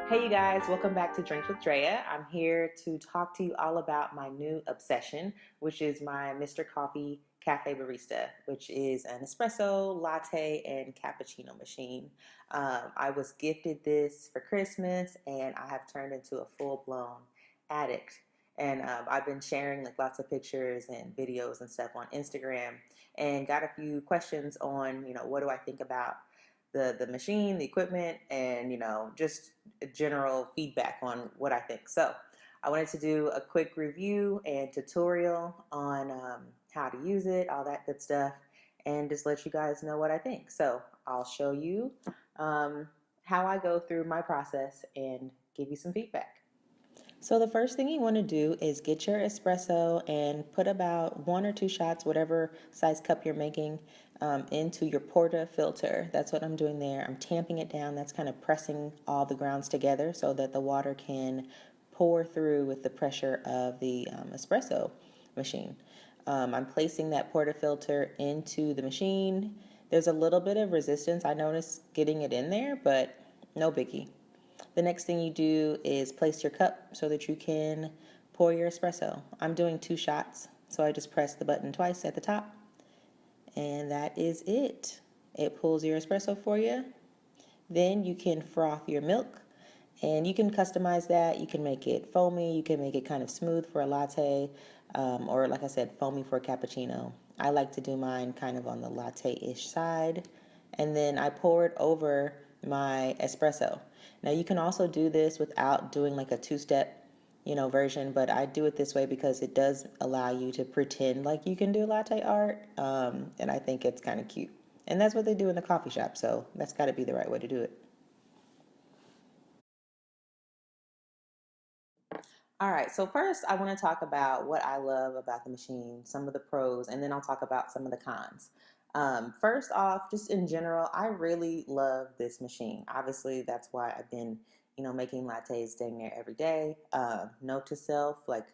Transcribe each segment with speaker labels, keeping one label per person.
Speaker 1: Hey you guys, welcome back to Drinks with Drea. I'm here to talk to you all about my new obsession, which is my Mr. Coffee Cafe Barista, which is an espresso, latte, and cappuccino machine. I was gifted this for Christmas and I have turned into a full-blown addict. And I've been sharing like lots of pictures and videos and stuff on Instagram and got a few questions on, what do I think about the machine, the equipment, and just general feedback on what I think. So I wanted to do a quick review and tutorial on how to use it, all that good stuff, and just let you guys know what I think. So I'll show you how I go through my process and give you some feedback. So the first thing you want to do is get your espresso and put about 1 or 2 shots, whatever size cup you're making, into your portafilter. That's what I'm doing there. I'm tamping it down. That's kind of pressing all the grounds together so that the water can pour through with the pressure of the espresso machine. I'm placing that portafilter into the machine. There's a little bit of resistance I noticed getting it in there, but no biggie. The next thing you do is place your cup so that you can pour your espresso. I'm doing 2 shots, so I just press the button twice at the top, and that is it. It pulls your espresso for you. Then you can froth your milk, and you can customize that. You can make it foamy, you can make it kind of smooth for a latte, or like I said, foamy for a cappuccino. I like to do mine kind of on the latte-ish side, and then I pour it over my espresso. Now you can also do this without doing like a two-step, version, but I do it this way because it does allow you to pretend like you can do latte art, and I think it's kind of cute. And that's what they do in the coffee shop, so that's got to be the right way to do it. All right, so first I want to talk about what I love about the machine, some of the pros, and then I'll talk about some of the cons. First off, just in general, I really love this machine. Obviously, that's why I've been, making lattes dang near every day. Note to self, like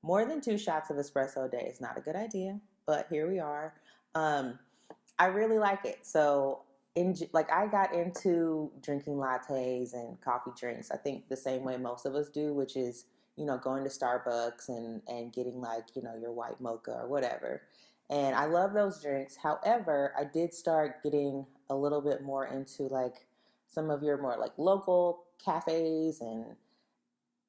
Speaker 1: more than 2 shots of espresso a day is not a good idea, but here we are. Um, I really like it. So, like, I got into drinking lattes and coffee drinks. I think the same way most of us do, which is going to Starbucks and getting like your white mocha or whatever. And I love those drinks. However, I did start getting a little bit more into like some of your more like local cafes and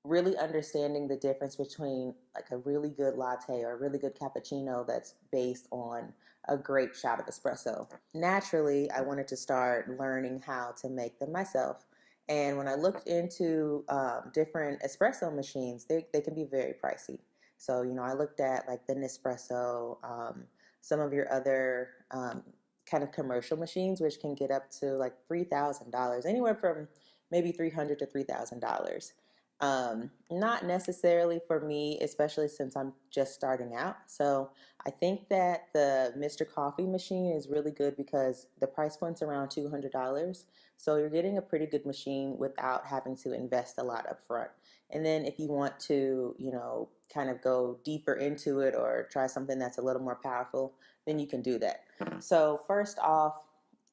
Speaker 1: really understanding the difference between like a really good latte or a really good cappuccino that's based on a great shot of espresso. Naturally, I wanted to start learning how to make them myself. And when I looked into different espresso machines, they can be very pricey. So, I looked at like the Nespresso, some of your other kind of commercial machines, which can get up to like $3,000, anywhere from maybe $300 to $3,000. Not necessarily for me, especially since I'm just starting out. So I think that the Mr. Coffee machine is really good because the price point's around $200. So you're getting a pretty good machine without having to invest a lot up front. And then if you want to, kind of go deeper into it or try something that's a little more powerful, then you can do that. So first off,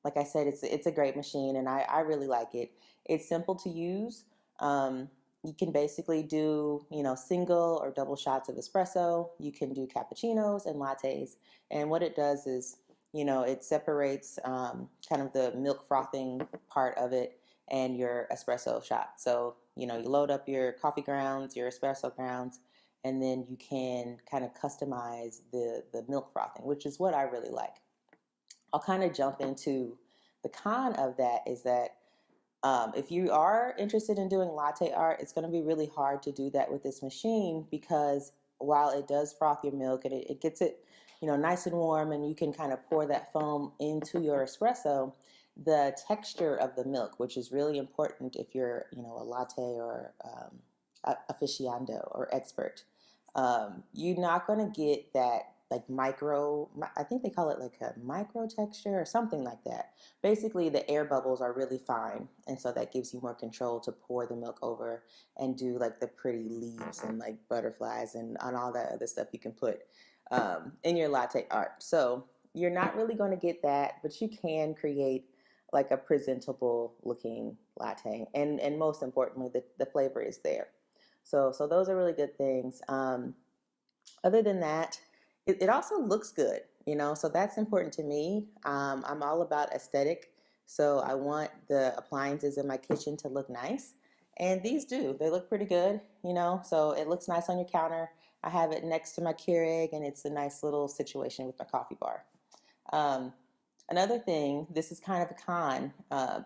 Speaker 1: like I said, it's a great machine and I really like it. It's simple to use. You can basically do, single or double shots of espresso. You can do cappuccinos and lattes. And what it does is, it separates kind of the milk frothing part of it and your espresso shot. So, you load up your coffee grounds, your espresso grounds, and then you can kind of customize the milk frothing, which is what I really like. I'll kind of jump into the con of that is that if you are interested in doing latte art, it's going to be really hard to do that with this machine because while it does froth your milk and it gets it, nice and warm and you can kind of pour that foam into your espresso, the texture of the milk, which is really important if you're, a latte or aficionado or expert, you're not going to get that like micro, I think they call it like a micro texture or something like that. Basically, the air bubbles are really fine, and so that gives you more control to pour the milk over and do like the pretty leaves and like butterflies and all that other stuff you can put in your latte art. So you're not really going to get that, but you can create like a presentable looking latte, and most importantly, the flavor is there. So those are really good things. Other than that, it also looks good, so that's important to me. I'm all about aesthetic, so I want the appliances in my kitchen to look nice, and these do. They look pretty good, so it looks nice on your counter. I have it next to my Keurig, and it's a nice little situation with my coffee bar. Um, Another thing, this is kind of a con.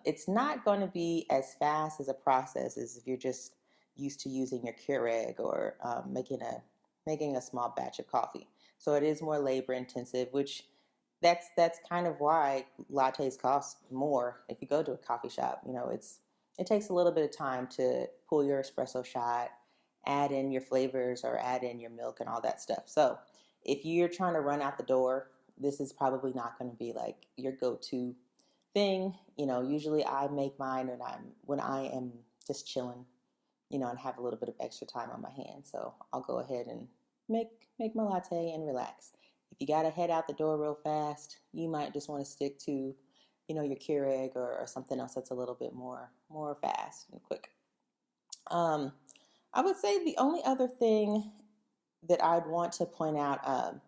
Speaker 1: It's not going to be as fast as a process as if you're just used to using your Keurig or making a small batch of coffee. So it is more labor intensive, which that's kind of why lattes cost more if you go to a coffee shop. It takes a little bit of time to pull your espresso shot, add in your flavors or add in your milk and all that stuff. So if you're trying to run out the door, this is probably not going to be like your go-to thing. Usually I make mine when I am just chilling, and have a little bit of extra time on my hands. So I'll go ahead and make my latte and relax. If you got to head out the door real fast, you might just want to stick to, your Keurig or something else that's a little bit more fast and quick. I would say the only other thing that I'd want to point out,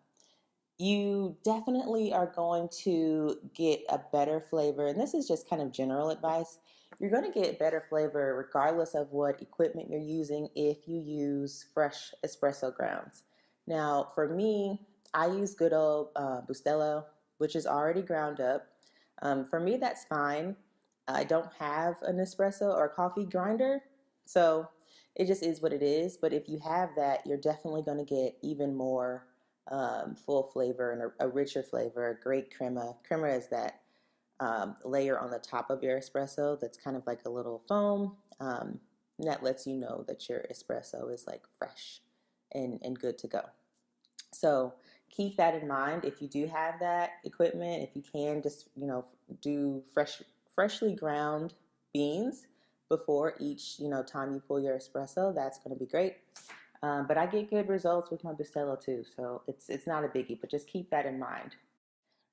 Speaker 1: you definitely are going to get a better flavor. And this is just kind of general advice. You're going to get better flavor regardless of what equipment you're using if you use fresh espresso grounds. Now, for me, I use good old Bustelo, which is already ground up. For me, that's fine. I don't have an espresso or coffee grinder, so it just is what it is. But if you have that, you're definitely going to get even more full flavor and a richer flavor, a great crema. Crema is that layer on the top of your espresso that's kind of like a little foam. And that lets you know that your espresso is like fresh and good to go. So keep that in mind. If you do have that equipment, if you can just, do freshly ground beans before each, time you pull your espresso, that's going to be great. But I get good results with my Bustelo too, so it's not a biggie, but just keep that in mind.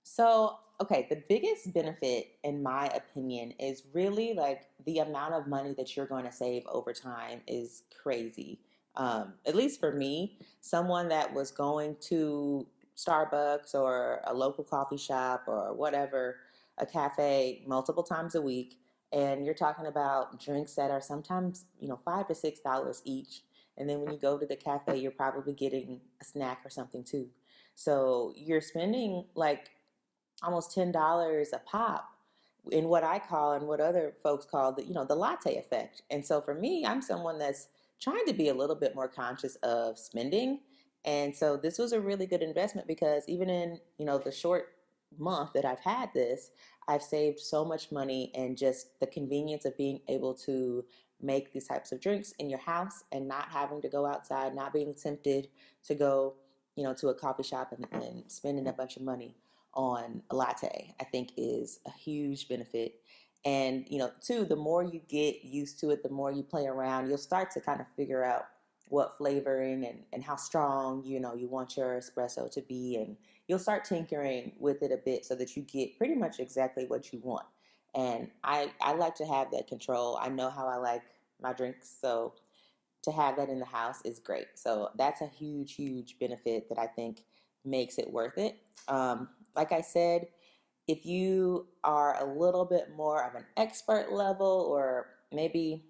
Speaker 1: So, okay, the biggest benefit, in my opinion, is really like the amount of money that you're going to save over time is crazy. At least for me, someone that was going to Starbucks or a local coffee shop or whatever, a cafe multiple times a week, and you're talking about drinks that are sometimes, $5 to $6 each. And then when you go to the cafe, you're probably getting a snack or something too. So you're spending like almost $10 a pop in what I call and what other folks call the latte effect. And so for me, I'm someone that's trying to be a little bit more conscious of spending. And so this was a really good investment because even in, the short month that I've had this, I've saved so much money, and just the convenience of being able to make these types of drinks in your house and not having to go outside, not being tempted to go, to a coffee shop and spending a bunch of money on a latte, I think is a huge benefit. And, too, the more you get used to it, the more you play around, you'll start to kind of figure out what flavoring and how strong, you want your espresso to be. And you'll start tinkering with it a bit so that you get pretty much exactly what you want. And I like to have that control. I know how I like my drinks. So to have that in the house is great. So that's a huge, huge benefit that I think makes it worth it. Like I said, if you are a little bit more of an expert level, or maybe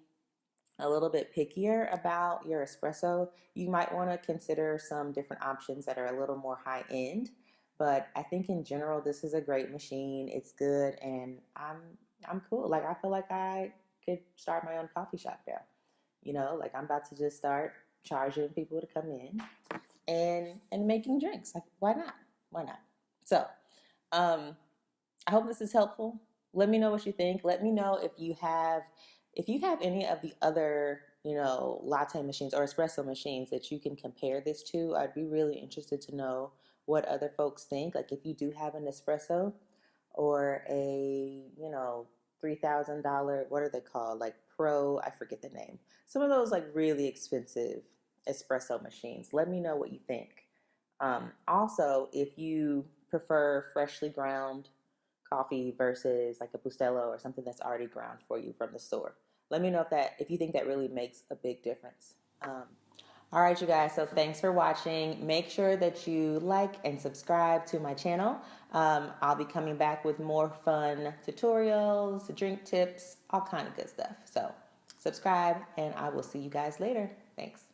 Speaker 1: a little bit pickier about your espresso, you might want to consider some different options that are a little more high end. But I think in general, this is a great machine. It's good, and I'm cool. Like I feel like I could start my own coffee shop now. Like I'm about to just start charging people to come in and making drinks. Like why not? Why not? So, I hope this is helpful. Let me know what you think. Let me know if you have any of the other, latte machines or espresso machines that you can compare this to. I'd be really interested to know what other folks think. Like if you do have an espresso or a, $3,000, what are they called? Like Pro, I forget the name. Some of those like really expensive espresso machines. Let me know what you think. Also, if you prefer freshly ground coffee versus like a Bustelo or something that's already ground for you from the store. Let me know if you think that really makes a big difference. All right, you guys. So thanks for watching. Make sure that you like and subscribe to my channel. I'll be coming back with more fun tutorials, drink tips, all kind of good stuff. So subscribe, and I will see you guys later. Thanks.